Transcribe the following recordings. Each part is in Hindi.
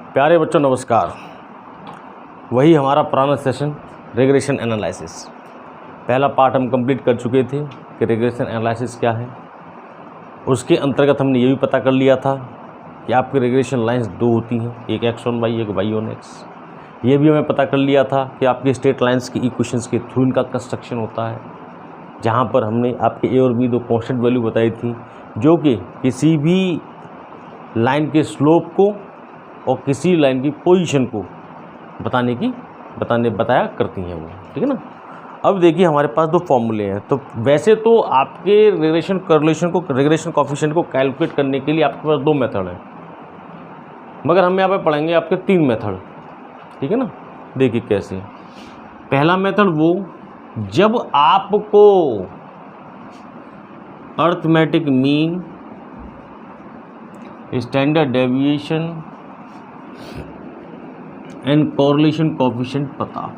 प्यारे बच्चों नमस्कार। वही हमारा पुराना सेशन रिग्रेशन एनालिसिस, पहला पार्ट हम कंप्लीट कर चुके थे कि रिग्रेशन एनालिसिस क्या है। उसके अंतर्गत हमने ये भी पता कर लिया था कि आपकी रिग्रेशन लाइंस दो होती हैं, एक एक्स ऑन वाई, एक वाई ऑन एक्स। ये भी हमें पता कर लिया था कि आपकी स्ट्रेट लाइंस की इक्वेशंस के थ्रू इनका कंस्ट्रक्शन होता है, जहाँ पर हमने आपके ए और बी दो कांस्टेंट वैल्यू बताई थी जो कि किसी भी लाइन के स्लोप को और किसी लाइन की पोजीशन को बताया करती हैं वो, ठीक है ना। अब देखिए हमारे पास दो फॉर्मूले हैं। तो वैसे तो आपके रिग्रेशन कोएफिशिएंट को कैलकुलेट करने के लिए आपके पास दो मेथड हैं, मगर हम यहाँ पे पढ़ेंगे आपके तीन मेथड, ठीक है ना। देखिए कैसे। पहला मेथड वो जब आपको arithmetic mean, standard deviation and correlation coefficient पता हो।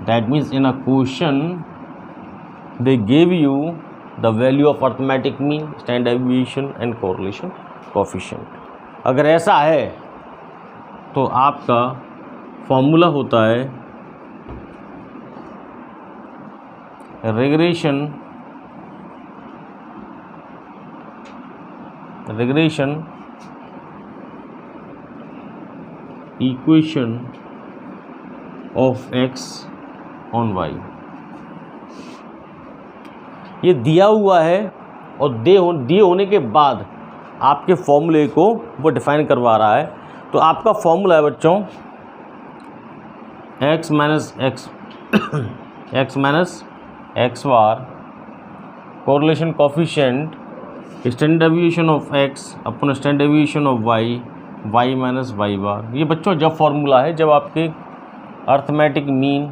That means in a question they give you the value of arithmetic mean, standard deviation and correlation coefficient. अगर ऐसा है तो आपका फॉर्मूला होता है regression equation of x on Y. ये दिया हुआ है और दिए होने के बाद आपके फॉर्मूले को वो डिफाइन करवा रहा है। तो आपका फॉर्मूला है बच्चों x minus x bar correlation coefficient standard deviation of x upon standard deviation of y, y minus y bar. ये बच्चों जब फॉर्मूला है जब आपके अर्थमेटिक मीन,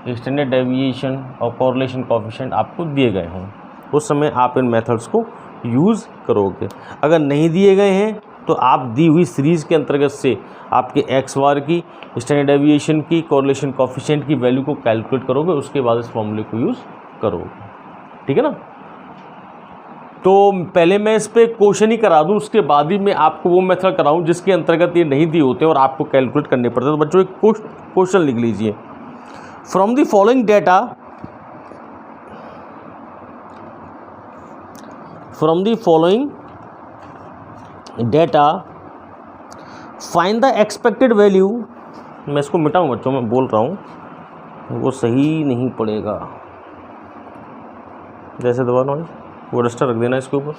स्टैंडर्ड डेविएशन और कोरिलेशन कोएफिशिएंट आपको दिए गए हों, उस समय आप इन मेथड्स को यूज़ करोगे। अगर नहीं दिए गए हैं तो आप दी हुई सीरीज़ के अंतर्गत से आपके एक्स बार की, स्टैंडर्ड डेविएशन की, कोरिलेशन कोएफिशिएंट की वैल्यू को कैलकुलेट करोगे, उसके बाद इस फॉर्मूले को यूज़ करोगे, ठीक है ना। तो पहले मैं इस पर क्वेश्चन ही करा दूं, उसके बाद ही मैं आपको वो मेथड कराऊं जिसके अंतर्गत ये नहीं दिए होते और आपको कैलकुलेट करने पड़ते। तो बच्चों एक क्वेश्चन लिख लीजिए। From the following data find the expected value. मैं इसको मिटाऊं बच्चों, मैं बोल रहा हूँ वो सही नहीं पड़ेगा। जैसे दबाना है वो रजिस्टर रख देना इसके ऊपर।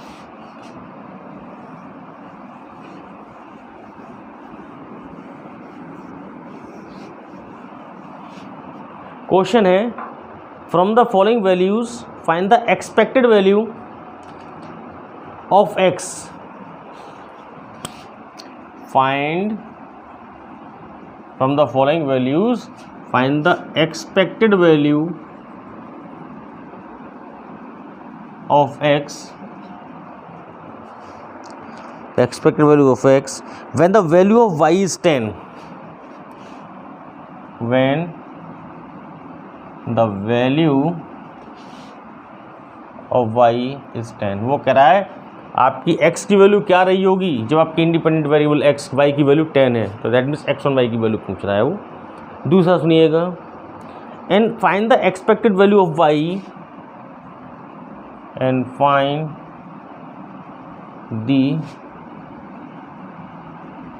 क्वेश्चन है from the following values find the expected value of x. Find from the following values find the expected value of x, the expected value of x when the value of y is 10, when the value of y is 10। वो कह रहा है आपकी x की वैल्यू क्या रही होगी जब आपकी इंडिपेंडेंट वेरिएबल x y की वैल्यू 10 है, तो that means x on y की वैल्यू पूछ रहा है वो। दूसरा सुनिएगा, and find the expected value of y and find the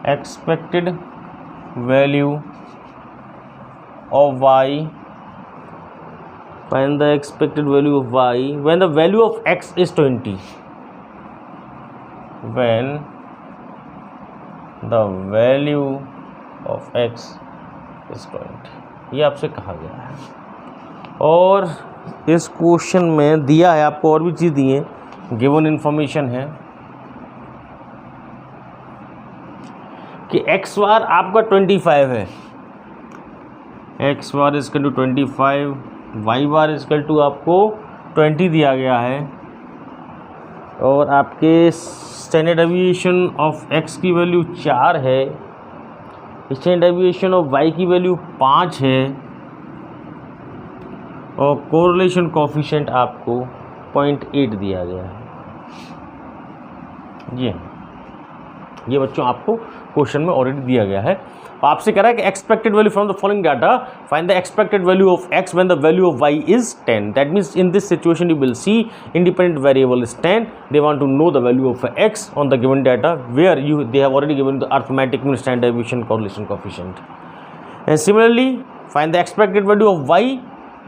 expected value of y, find the expected value of y when the value of x is 20, when the value of x is 20। ये आपसे कहा गया है। और इस क्वेश्चन में दिया है आपको और भी चीज़ दी है, गिवन इन्फॉर्मेशन है कि एक्स बार आपका 25 है, X bar is equal to 25, Y bar is equal to आपको 20 दिया गया है, और आपके स्टैंडर्ड डेविएशन ऑफ एक्स की वैल्यू 4 है, स्टैंडर्ड डेविएशन ऑफ वाई की वैल्यू 5 है, और कोरिलेशन कोएफिशिएंट आपको 0.8 दिया गया है। ये ये बच्चों आपको क्वेश्चन में ऑलरेडी दिया गया है। आपसे कह रहा है कि expected value from the following data, find the expected value of x when the value of y is 10। That means in this situation you will see independent variable is 10, they want to know the value of x on the given data where you they have already given the arithmetic mean standard deviation correlation coefficient. And similarly find the expected value of y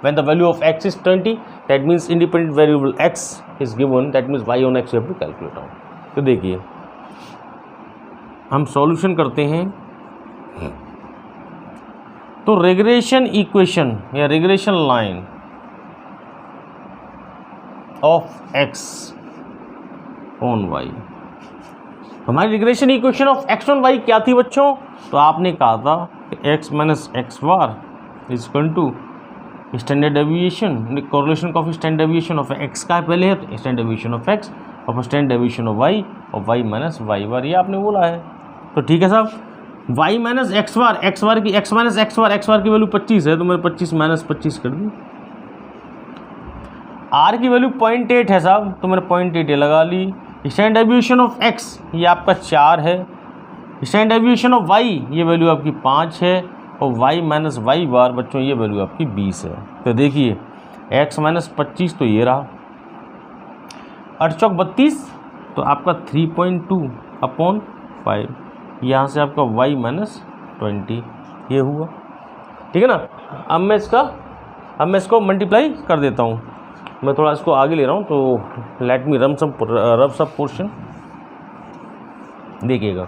when the value of x is 20, that means independent variable x is given, that means y on x you have to calculate out। तो देखिए हम सॉल्यूशन करते हैं, तो रेग्रेशन इक्वेशन या regression line of x on y, हमारी regression equation of x on y क्या थी बच्चों? तो आपने कहा था कि x minus x bar is equal to standard deviation correlation of standard deviation of x का पहले है तो स्टैंडर्ड डेविएशन ऑफ x और स्टैंडर्ड डेविएशन ऑफ y और y माइनस y बार, ये आपने बोला है। तो ठीक है साहब, y माइनस एक्स बार की x माइनस एक्स बार की वैल्यू 25 है, तो मैंने 25 माइनस 25 कर दी। r की वैल्यू 0.8 है साहब, तो मैंने 0.8 लगा ली। स्टैंडर्ड डेविएशन ऑफ x ये आपका 4 है, स्टैंडर्ड डेविएशन ऑफ y ये वैल्यू आपकी 5 है और y माइनस y बार बच्चों ये वैल्यू आपकी 20 है। तो देखिए x माइनस 25 तो ये रहा, 8 चौक 32, तो आपका 3.2 अपॉन 5, यहाँ से आपका y माइनस 20 ये हुआ। ठीक है ना। अब मैं इसको मल्टीप्लाई कर देता हूँ, मैं थोड़ा इसको आगे ले रहा हूँ, तो लेट मी रब सब पोर्शन। देखिएगा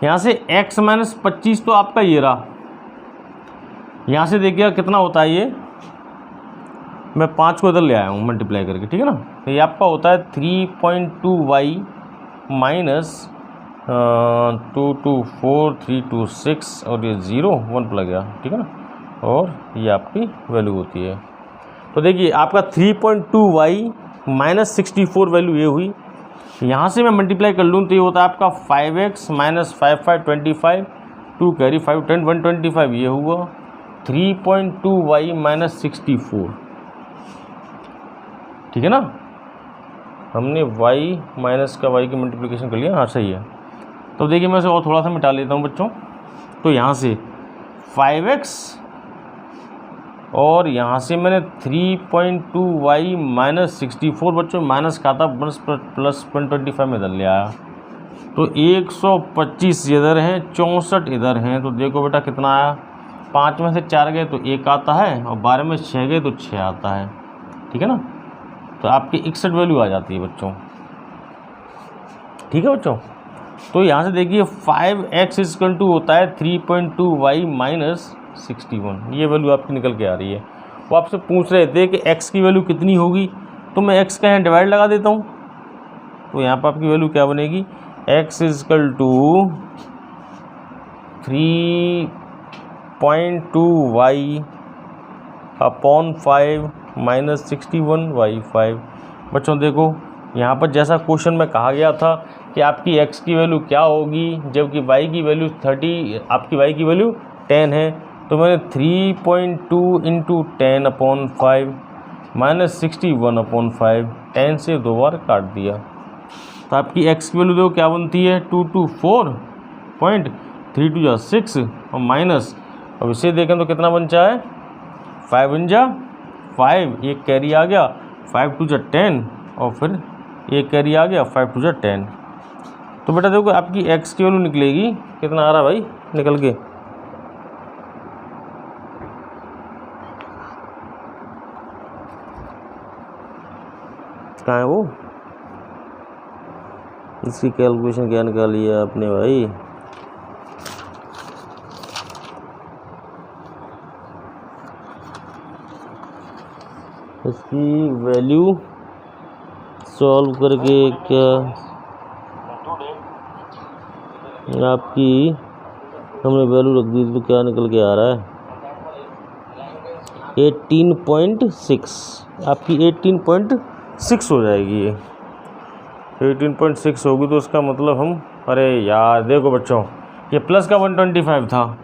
यहाँ से x माइनस 25 तो आपका ये रहा, यहाँ से देखिएगा कितना होता है ये, मैं 5 को इधर ले आया हूँ मल्टीप्लाई करके। ठीक है ना। तो ये आपका होता है 3.2y माइनस 2 2 4 3 2 6 और ये 0 1 प्लग गया। ठीक है ना, और ये आपकी वैल्यू होती है। तो देखिए आपका 3.2y माइनस 64 वैल्यू ये हुई, यहाँ से मैं मल्टीप्लाई कर लूँ तो ये होता है आपका 5x माइनस 5 5 25 2 कैरी 5 10 125 ये हुआ 3.2y माइनस 64। ठीक है ना, हमने y माइनस का y की मल्टीप्लिकेशन कर लिया। हाँ सही है। तो देखिए मैं इसे और थोड़ा सा मिटा लेता हूँ बच्चों। तो यहाँ से 5x और यहाँ से मैंने 3.2y माइनस 64 बच्चों माइनस का था प्लस 125 में इधर ले आया, तो 125 इधर हैं 64 इधर हैं। तो देखो बेटा कितना आया, 5 में से 4 गए तो 1 आता है और 12 में 6 गए तो 6 आता है। ठीक है ना, तो आपकी 61 वैल्यू आ जाती है बच्चों। ठीक है बच्चों, तो यहाँ से देखिए 5x इक्वल टू होता है 3.2y माइनस 61, ये वैल्यू आपकी निकल के आ रही है। वो आपसे पूछ रहे थे कि x की वैल्यू कितनी होगी, तो मैं x का यहाँ डिवाइड लगा देता हूँ, तो यहाँ पर आपकी वैल्यू क्या बनेगी, x equal to 3.2y upon 5 minus 61y5। बच्चों देखो यहाँ पर जैसा क्वेश्चन में कहा गया था कि आपकी x की वैल्यू क्या होगी जबकि y की वैल्यू 30, आपकी y की वैल्यू 10 है, तो मैंने 3.2 इंटू 10 अपॉन 5 माइनस 61 अपॉन 5 10 से 2 बार काट दिया। तो आपकी x की वैल्यू देखो क्या बनती है 224.32 6 और माइनस, अब इसे देखें तो कितना बन जाए 5 बन जा 5, एक कैरी आ गया 5 2 10 और फिर एक कैरी आ गया 5 2 10। तो बेटा देखो आपकी x की वैल्यू निकलेगी कितना आ रहा भाई निकल के, कहाँ है वो, इसकी कैलकुलेशन क्या निकाली है आपने भाई, इसकी वैल्यू सॉल्व करके क्या आपकी हमने वैल्यू रख दी तो क्या निकल के आ रहा है 18.6, आपकी 18.6 हो जाएगी ये 18.6 होगी। तो उसका मतलब हम, अरे यार देखो बच्चों ये प्लस का 125 था,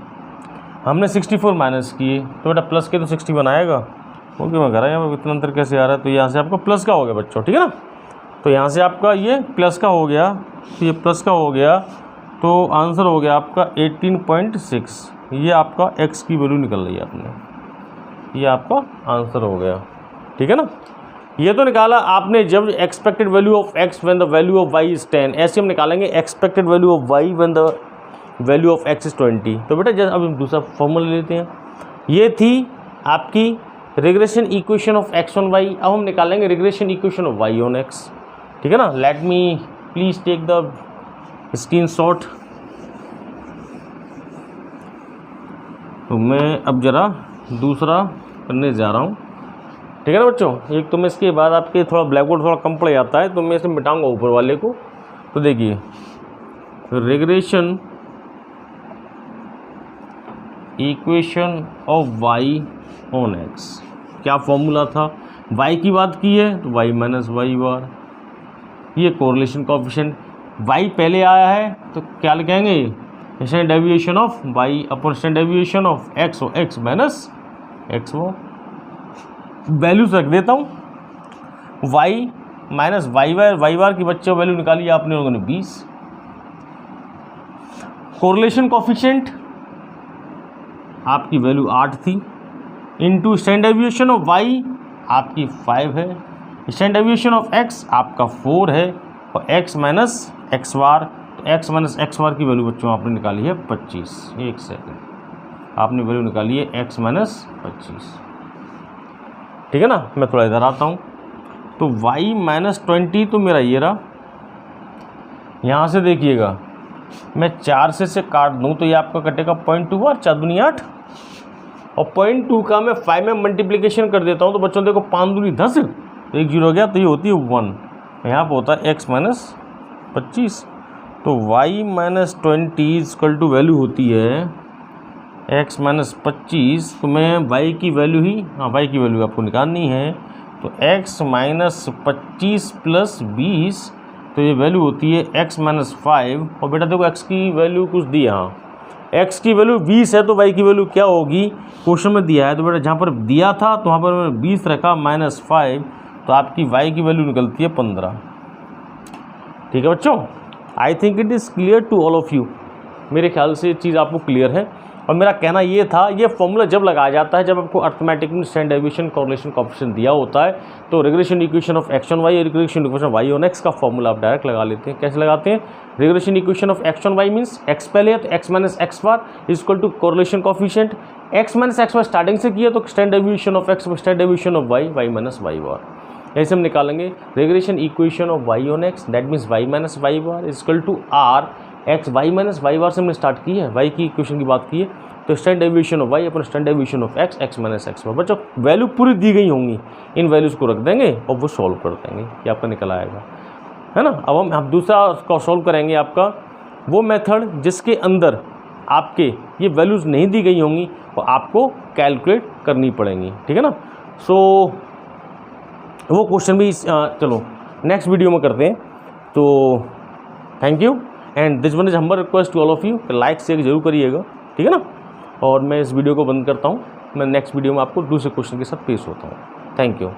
हमने 64 माइनस किए तो बेटा प्लस के तो 60 बनाएगा, क्योंकि मैं कह रहा हूँ यहाँ पर इतना अंतर कैसे आ रहा है, तो यहाँ से आपको प्लस का हो गया बच्चों। ठीक है ना, तो यहाँ से आपका ये प्लस का हो गया, तो ये प्लस का हो गया, तो आंसर हो गया आपका 18.6। ये आपका x की वैल्यू निकल रही है आपने, ये आपका आंसर हो गया। ठीक है ना, ये तो निकाला आपने जब expected value of x when the value of y is 10, ऐसे हम निकालेंगे expected value of y when the value of x is 20। तो बेटा जैसे अब हम दूसरा फॉर्मूला लेते हैं, ये थी आपकी regression equation of x on y। अब हम निकालेंगे regression equation of y on x। ठीक है ना, let me please take the screenshot. तो मैं अब ज़रा दूसरा करने जा रहा हूँ। ठीक है ना बच्चों, एक तो मैं इसके बाद आपके थोड़ा ब्लैक बोर्ड थोड़ा कम पड़ जाता है, तो मैं इसे मिटाऊंगा ऊपर वाले को। तो देखिए regression equation of y on x, क्या फॉर्मूला था, y की बात की है तो y माइनस वाई बार, ये कोरिलेशन कोएफिशिएंट, y पहले आया है तो क्या लिखेंगे, standard deviation of y upon standard deviation of x, और x माइनस एक्स वो वैल्यूज रख देता हूँ। y माइनस वाई बार की बच्चों वैल्यू निकाली आपने लोगों ने 20। कोरिलेशन कोएफिशिएंट आपकी वैल्यू 8 थी, into standard deviation of y आपकी 5 है, स्टैंडर्ड डेविएशन ऑफ x आपका 4 है, और x माइनस एक्स बार, तो x माइनस एक्स बार की वैल्यू बच्चों आपने निकाली है 25। एक सेकंड, आपने वैल्यू निकाली है x माइनस 25। ठीक है ना, मैं थोड़ा इधर आता हूँ। तो y माइनस 20 तो मेरा ये रहा, यहाँ से देखिएगा मैं 4 से काट दूँ तो ये आपका कटेगा 0.2 बार, 4 दूनी 8, और 0.2 का मैं 5 में मल्टीप्लिकेशन कर देता हूँ। तो बच्चों देखो 5 दूनी 10, तो 1 जीरो हो गया, तो ये होती है 1, यहाँ पर होता है x माइनस 25। तो y minus 20 equal to value होती है x माइनस 25। तो मैं y की वैल्यू ही, हाँ y की वैल्यू आपको निकालनी है, तो x माइनस 25 प्लस 20, तो ये वैल्यू होती है x माइनस 5। और बेटा देखो x की वैल्यू कुछ दी, हाँ x की वैल्यू 20 है, तो y की वैल्यू क्या होगी, क्वेश्चन में दिया है, तो बेटा जहाँ पर दिया था तो वहाँ पर मैंने 20 रखा माइनस 5, तो आपकी y की वैल्यू निकलती है 15। ठीक है बच्चों, I think it is clear to all of you. मेरे ख्याल से ये चीज़ आपको क्लियर है। और मेरा कहना ये था, ये फॉर्मूला जब लगाया जाता है जब आपको अर्थमेटिक में स्टैंडर्ड डेविएशन कोरिलेशन कोएफिशिएंट दिया होता है, तो regression equation of x on y और regression equation of y on x का फॉर्मूला आप डायरेक्ट लगा लेते हैं। कैसे लगाते हैं, regression equation of x on y means x पहले है तो x minus x bar is equal to correlation coefficient, x minus x bar starting से किया तो standard deviation of x standard deviation of y, y minus y bar. ऐसे हम निकालेंगे regression equation of y on x, that means y minus y bar is equal to r x, y minus y bar से हमने स्टार्ट की है, वाई की इक्वेशन की बात की है, तो standard deviation of y upon standard deviation of x, x minus x bar. बच्चों वैल्यू पूरी दी गई होंगी, इन वैल्यूज़ को रख देंगे और वो सॉल्व कर देंगे, ये आपका निकल आएगा, है ना। अब हम दूसरा को सॉल्व करेंगे, आपका वो मेथड जिसके अंदर आपके ये वैल्यूज़ नहीं दी गई होंगी और आपको कैलकुलेट करनी पड़ेंगी। ठीक है ना, सो वो क्वेश्चन भी चलो नेक्स्ट वीडियो में करते हैं। तो thank you and this one is humble request to all of you, like share जरूर करिएगा। ठीक है ना, और मैं इस वीडियो को बंद करता हूँ, मैं नेक्स्ट वीडियो में आपको दूसरे क्वेश्चन के साथ पेश होता हूँ। Thank you.